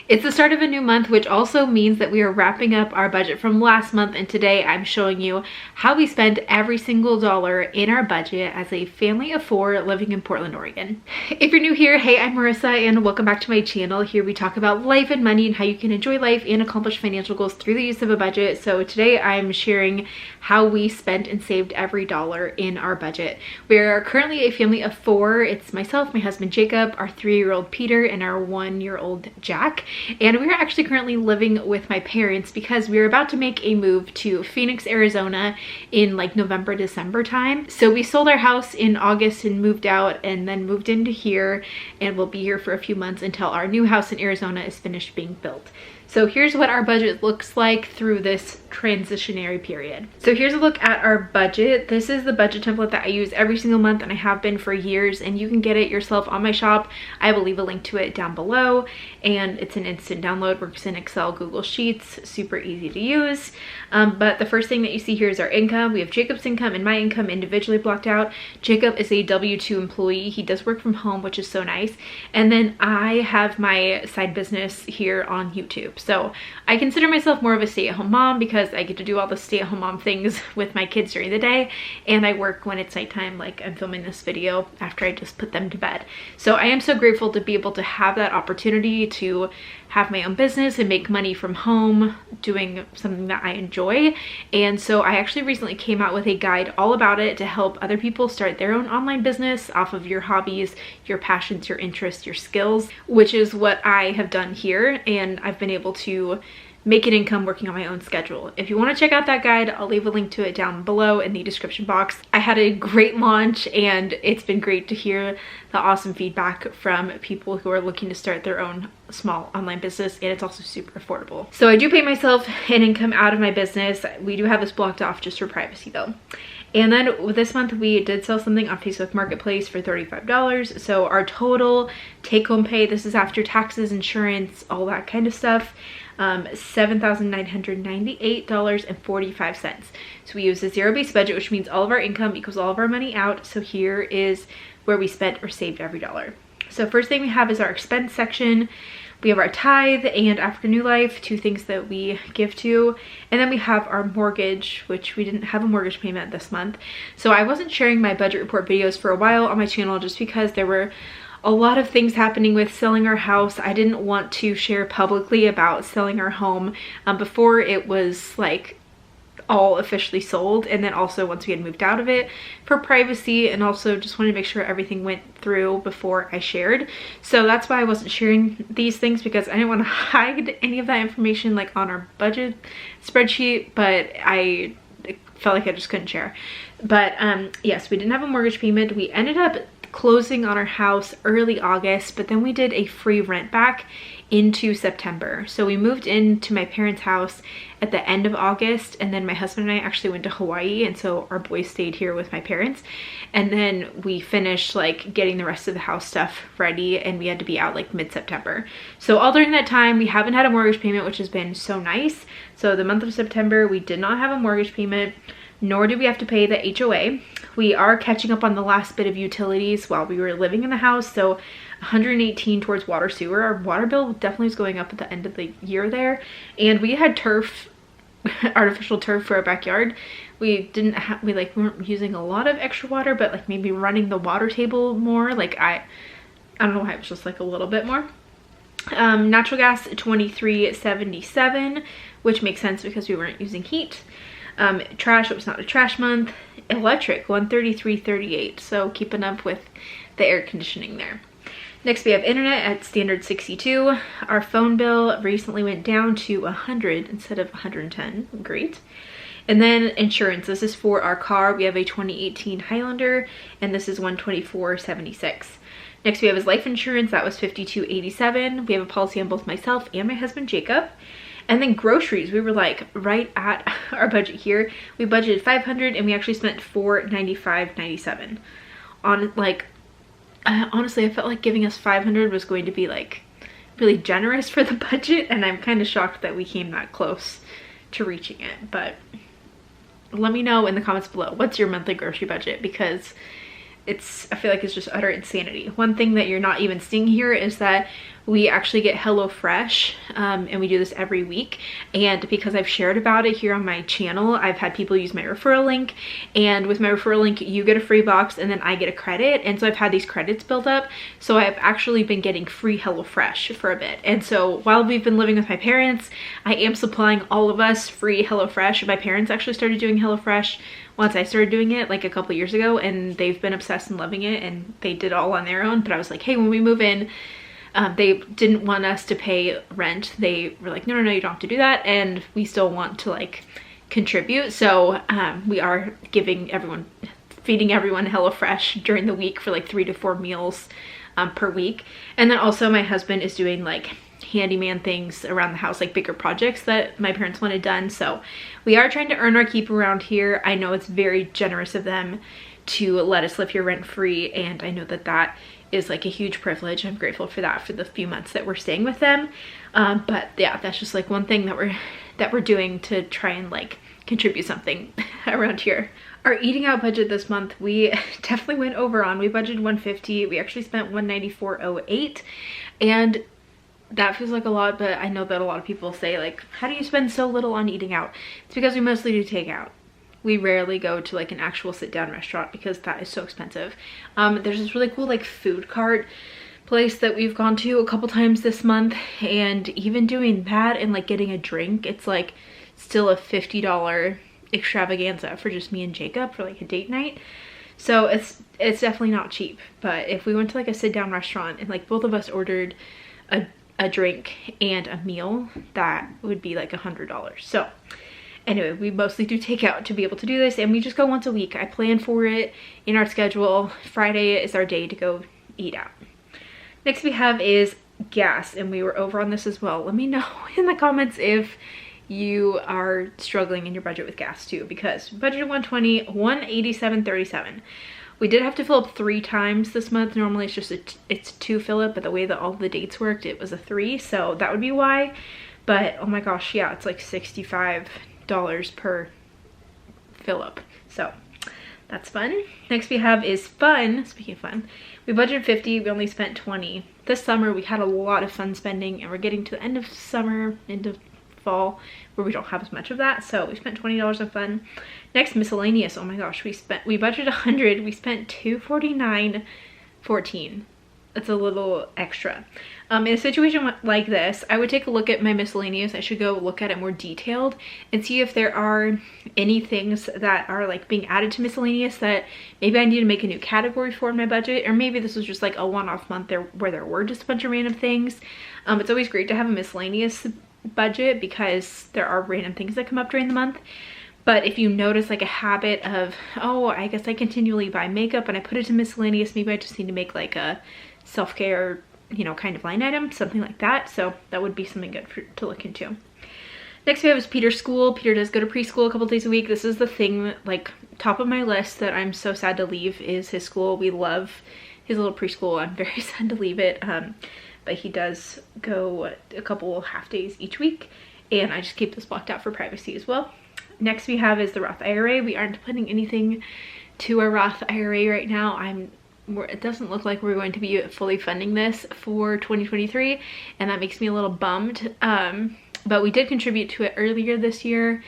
It's the start of a new month, which also means that we are wrapping up our budget from last month, and today I'm showing you how we spend every single dollar in our budget as a family of 4 living in Portland, Oregon. If you're new here, hey, I'm Marissa and welcome back to my channel. Here we talk about life and money and how you can enjoy life and accomplish financial goals through the use of a budget. So today I'm sharing how we spent and saved every dollar in our budget. We are currently a family of 4. It's myself, my husband Jacob, our 3-year-old Peter, and our 1-year-old Jack. And we are actually currently living with my parents because we are about to make a move to Phoenix, Arizona in like November, December time. So we sold our house in August and moved out, and then moved into here, and we'll be here for a few months until our new house in Arizona is finished being built. So here's what our budget looks like through this transitionary period. So here's a look at our budget. This is the budget template that I use every single month, and I have been for years, and you can get it yourself on my shop. I will leave a link to it down below, and it's an instant download, works in Excel, Google Sheets, super easy to use. But the first thing that you see here is our income. We have Jacob's income and my income individually blocked out. Jacob is a W-2 employee. He does work from home, which is so nice. And then I have my side business here on YouTube. So I consider myself more of a stay-at-home mom because I get to do all the stay-at-home mom things with my kids during the day, and I work when it's nighttime, like I'm filming this video after I just put them to bed. So I am so grateful to be able to have that opportunity to have my own business and make money from home doing something that I enjoy. And so I actually recently came out with a guide all about it to help other people start their own online business off of your hobbies, your passions, your interests, your skills, which is what I have done here, and I've been able to make an income working on my own schedule. If you want to check out that guide, I'll leave a link to it down below in the description box. I had a great launch, and it's been great to hear the awesome feedback from people who are looking to start their own small online business, and it's also super affordable. So I do pay myself an income out of my business. We do have this blocked off just for privacy though. And then this month we did sell something on Facebook Marketplace for $35. So our total take-home pay, this is after taxes, insurance, all that kind of stuff, $7,998.45. So we use a zero-based budget, which means all of our income equals all of our money out. So here is where we spent or saved every dollar. So first thing we have is our expense section. We have our tithe and African New Life, 2 things that we give to. And then we have our mortgage, which we didn't have a mortgage payment this month. So I wasn't sharing my budget report videos for a while on my channel just because there were a lot of things happening with selling our house. I didn't want to share publicly about selling our home before it was like all officially sold, and then also once we had moved out of it for privacy, and also just wanted to make sure everything went through before I shared. So that's why I wasn't sharing these things, because I didn't want to hide any of that information like on our budget spreadsheet, but I felt like I just couldn't share. But yes, we didn't have a mortgage payment. We ended up closing on our house early August, but then we did a free rent back into September. So we moved into my parents' house at the end of August, and then my husband and I actually went to Hawaii, and so our boys stayed here with my parents. And then we finished like getting the rest of the house stuff ready, and we had to be out like mid-September. So all during that time we haven't had a mortgage payment, which has been so nice. So the month of September we did not have a mortgage payment, nor did we have to pay the HOA. We are catching up on the last bit of utilities while we were living in the house, so $118 towards water, sewer. Our water bill definitely is going up at the end of the year there. And we had turf, artificial turf for our backyard. We weren't using a lot of extra water, but like maybe running the water table more. Like I don't know why, it was just like a little bit more. Natural gas $23.77, which makes sense because we weren't using heat. Trash, it was not a trash month. Electric $133.38, so keeping up with the air conditioning there. Next we have internet at standard 62. Our phone bill recently went down to 100 instead of 110. Great. And then insurance, this is for our car. We have a 2018 Highlander, and this is $124.76. Next we have his life insurance, that was $52.87. We have a policy on both myself and my husband Jacob. And then groceries, we were like right at our budget here. We budgeted $500 and we actually spent $495.97 on like, honestly I felt like giving us $500 was going to be like really generous for the budget, and I'm kind of shocked that we came that close to reaching it. But let me know in the comments below, what's your monthly grocery budget, because I feel like it's just utter insanity. One thing that you're not even seeing here is that we actually get HelloFresh, and we do this every week. And because I've shared about it here on my channel, I've had people use my referral link, and with my referral link, you get a free box and then I get a credit. And so I've had these credits build up. So I've actually been getting free HelloFresh for a bit. And so while we've been living with my parents, I am supplying all of us free HelloFresh. My parents actually started doing HelloFresh once I started doing it like a couple years ago, and they've been obsessed and loving it, and they did it all on their own. But I was like, hey, when we move in, they didn't want us to pay rent. They were like, no, you don't have to do that, and we still want to like contribute. So we are feeding everyone HelloFresh during the week for like 3 to 4 meals per week. And then also my husband is doing like handyman things around the house, like bigger projects that my parents wanted done. So we are trying to earn our keep around here. I know it's very generous of them to let us live here rent free, and I know that that is like a huge privilege. I'm grateful for that for the few months that we're staying with them. But yeah, that's just like one thing that we're doing to try and like contribute something around here. Our eating out budget this month, we definitely went over on. We budgeted $150. We actually spent $194.08, and that feels like a lot, but I know that a lot of people say like, how do you spend so little on eating out? It's because we mostly do takeout. We rarely go to like an actual sit down restaurant because that is so expensive. There's this really cool like food cart place that we've gone to a couple times this month, and even doing that and like getting a drink, it's like still a $50 extravaganza for just me and Jacob for like a date night. So it's definitely not cheap. But if we went to like a sit down restaurant and like both of us ordered a drink and a meal, that would be like $100. So anyway, we mostly do takeout to be able to do this, and we just go once a week. I plan for it in our schedule. Friday is our day to go eat out. Next we have is gas, and we were over on this as well. Let me know in the comments if you are struggling in your budget with gas too, because budgeted $120, $187.37. We did have to fill up 3 times this month. Normally it's 2 fill up, but the way that all the dates worked, it was a 3, so that would be why. But oh my gosh, yeah, it's like $65 per fill up, so that's fun. Next we have is fun. Speaking of fun, we budgeted $50, we only spent $20. This summer we had a lot of fun spending, and we're getting to the end of summer, into fall, where we don't have as much of that, so we spent $20 on fun. Next, miscellaneous. Oh my gosh, we budgeted $100, we spent $249.14. That's a little extra. In a situation like this, I would take a look at my miscellaneous. I should go look at it more detailed and see if there are any things that are like being added to miscellaneous that maybe I need to make a new category for in my budget, or maybe this was just like a one-off month there where there were just a bunch of random things. It's always great to have a miscellaneous budget because there are random things that come up during the month. But if you notice like a habit of, oh, I guess I continually buy makeup and I put it to miscellaneous, maybe I just need to make like a self-care, kind of line item, something like that. So that would be something good to look into. Next we have is Peter's school. Peter does go to preschool a couple days a week. This is the thing, like top of my list that I'm so sad to leave is his school. We love his little preschool. I'm very sad to leave it. But he does go a couple half days each week, and I just keep this blocked out for privacy as well. Next we have is the Roth IRA. We aren't putting anything to our Roth IRA right now. It doesn't look like we're going to be fully funding this for 2023, and that makes me a little bummed. But we did contribute to it earlier this year,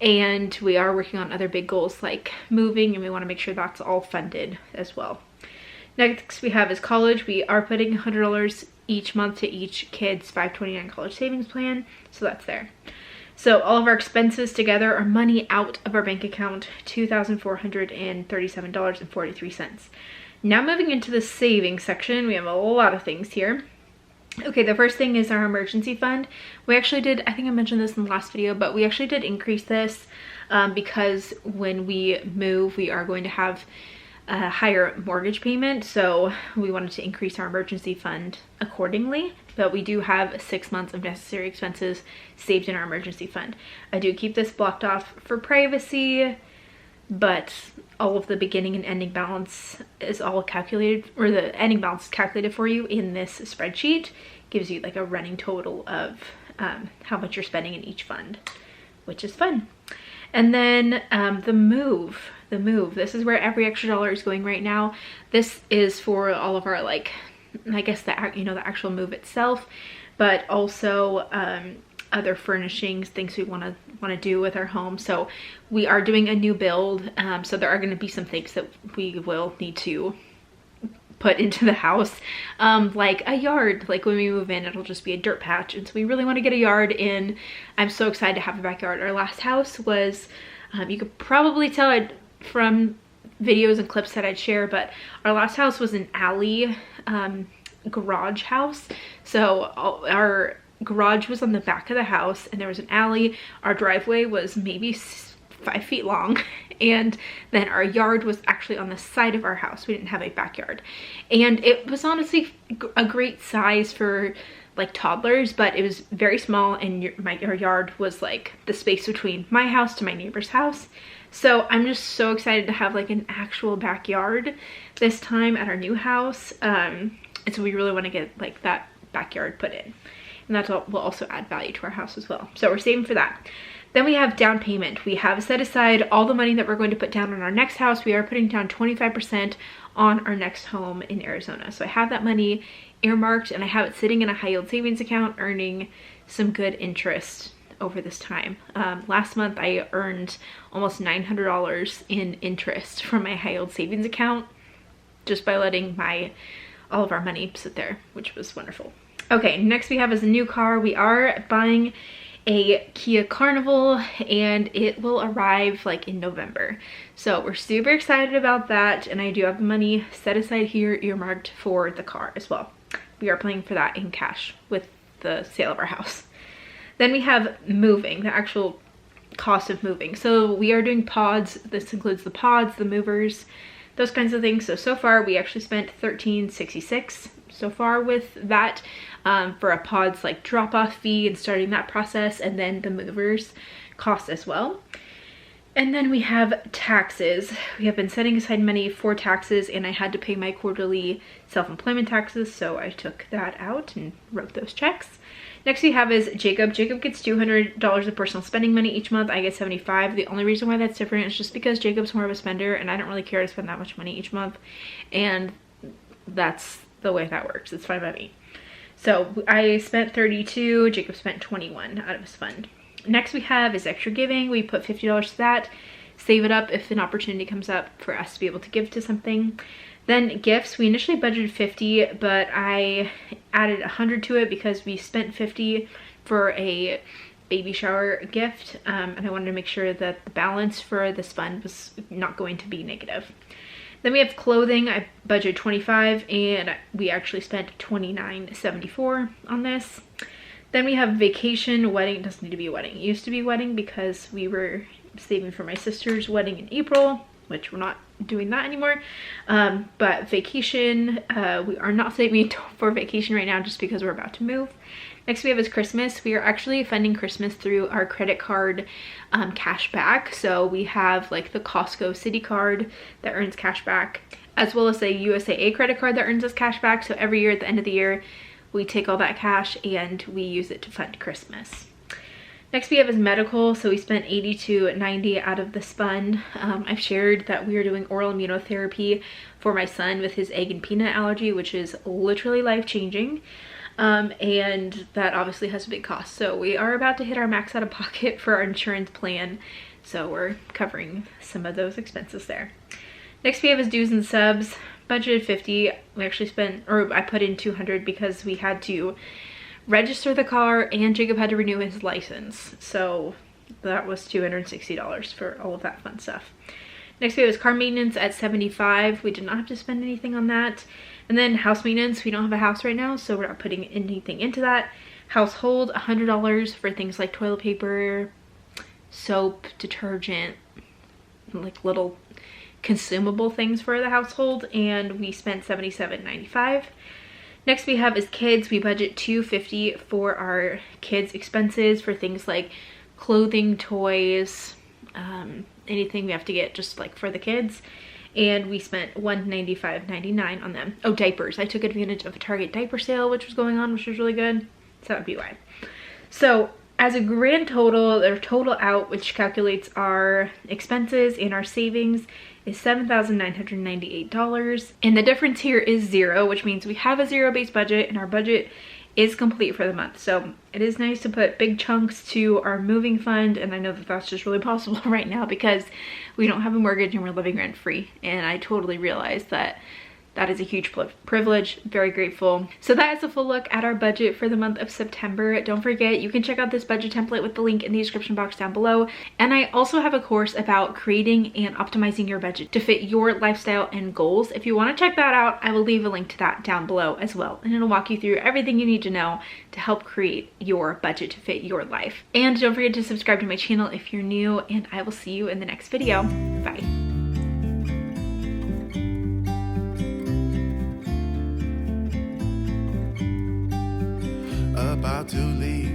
and we are working on other big goals like moving, and we want to make sure that's all funded as well. Next we have is college. We are putting $100 each month to each kid's $529 college savings plan, so that's there. So all of our expenses together are money out of our bank account, $2,437.43. Now moving into the savings section, we have a lot of things here. Okay, the first thing is our emergency fund. We actually did, I think I mentioned this in the last video, but we actually did increase this because when we move, we are going to have a higher mortgage payment, so we wanted to increase our emergency fund accordingly. But we do have 6 months of necessary expenses saved in our emergency fund. I do keep this blocked off for privacy, but all of the beginning and ending balance is all calculated, or the ending balance is calculated for you in this spreadsheet. Gives you like a running total of how much you're spending in each fund, which is fun. And then the move, this is where every extra dollar is going right now. This is for all of our like I guess the actual move itself, but also other furnishings, things we want to do with our home. So we are doing a new build, so there are going to be some things that we will need to put into the house, like a yard. Like when we move in, it'll just be a dirt patch, and so we really want to get a yard in. I'm so excited to have a backyard. Our last house was, you could probably tell from videos and clips that I'd share, but our last house was an alley garage house. So our garage was on the back of the house, and there was an alley. Our driveway was maybe 5 feet long, and then our yard was actually on the side of our house. We didn't have a backyard, and it was honestly a great size for like toddlers, but it was very small, and our yard was like the space between my house to my neighbor's house. So I'm just so excited to have like an actual backyard this time at our new house, and so we really want to get like that backyard put in, and that will also add value to our house as well. So we're saving for that. Then we have down payment. We have set aside all the money that we're going to put down on our next house. We are putting down 25% on our next home in Arizona. So I have that money earmarked, and I have it sitting in a high yield savings account earning some good interest over this time. Last month I earned almost $900 in interest from my high yield savings account just by letting all of our money sit there, which was wonderful. Okay, next we have is a new car. We are buying a Kia Carnival, and it will arrive like in November. So we're super excited about that, and I do have the money set aside here earmarked for the car as well. We are paying for that in cash with the sale of our house. Then we have moving, the actual cost of moving. So we are doing pods. This includes the pods, the movers, those kinds of things. So far we actually spent $13.66 so far with that, for a pod's like drop-off fee and starting that process, and then the movers cost as well. And then we have taxes. We have been setting aside money for taxes, and I had to pay my quarterly self-employment taxes, so I took that out and wrote those checks. Next we have is Jacob. Jacob gets $200 of personal spending money each month. I get $75. The only reason why that's different is just because Jacob's more of a spender, and I don't really care to spend that much money each month, and that's the way that works. It's fine by me. So I spent $32, Jacob spent $21 out of his fund. Next we have is extra giving. We put $50 to that, save it up if an opportunity comes up for us to be able to give to something. Then gifts, we initially budgeted $50, but I added $100 to it because we spent $50 for a baby shower gift, and I wanted to make sure that the balance for this fund was not going to be negative. Then we have clothing. I budgeted $25, and we actually spent $29.74 on this. Then we have vacation. Wedding, it doesn't need to be a wedding. It used to be a wedding because we were saving for my sister's wedding in April, which we're not doing that anymore. But vacation, we are not saving for vacation right now just because we're about to move. Next we have is Christmas. We are actually funding Christmas through our credit card cash back. So we have like the Costco City card that earns cash back, as well as a USAA credit card that earns us cash back. So every year at the end of the year, we take all that cash and we use it to fund Christmas. Next we have is medical. So we spent $80 to $90 out of this fund. I've shared that we are doing oral immunotherapy for my son with his egg and peanut allergy, which is literally life-changing. And that obviously has a big cost. So we are about to hit our max out of pocket for our insurance plan. So we're covering some of those expenses there. Next we have is dues and subs. Budgeted $50. We actually spent, or I put in $200 because we had to register the car and Jacob had to renew his license. So that was $260 for all of that fun stuff. Next we have is car maintenance at $75. We did not have to spend anything on that. And then house maintenance, we don't have a house right now, so we're not putting anything into that. Household, $100 for things like toilet paper, soap, detergent, like little consumable things for the household, and we spent $77.95. Next we have is kids. We budget $250 for our kids' expenses for things like clothing, toys, anything we have to get just like for the kids. And we spent $195.99 on them. Oh, diapers. I took advantage of a Target diaper sale which was going on, which was really good. So that would be why. So as a grand total, their total out, which calculates our expenses and our savings, is $7,998. And the difference here is 0, which means we have a zero-based budget and our budget is complete for the month. So it is nice to put big chunks to our moving fund, and I know that that's just really possible right now because we don't have a mortgage and we're living rent-free, and I totally realize that that is a huge privilege. Very grateful. So that is a full look at our budget for the month of September. Don't forget, you can check out this budget template with the link in the description box down below. And I also have a course about creating and optimizing your budget to fit your lifestyle and goals. If you want to check that out, I will leave a link to that down below as well. And it'll walk you through everything you need to know to help create your budget to fit your life. And don't forget to subscribe to my channel if you're new, and I will see you in the next video. Bye. About to leave.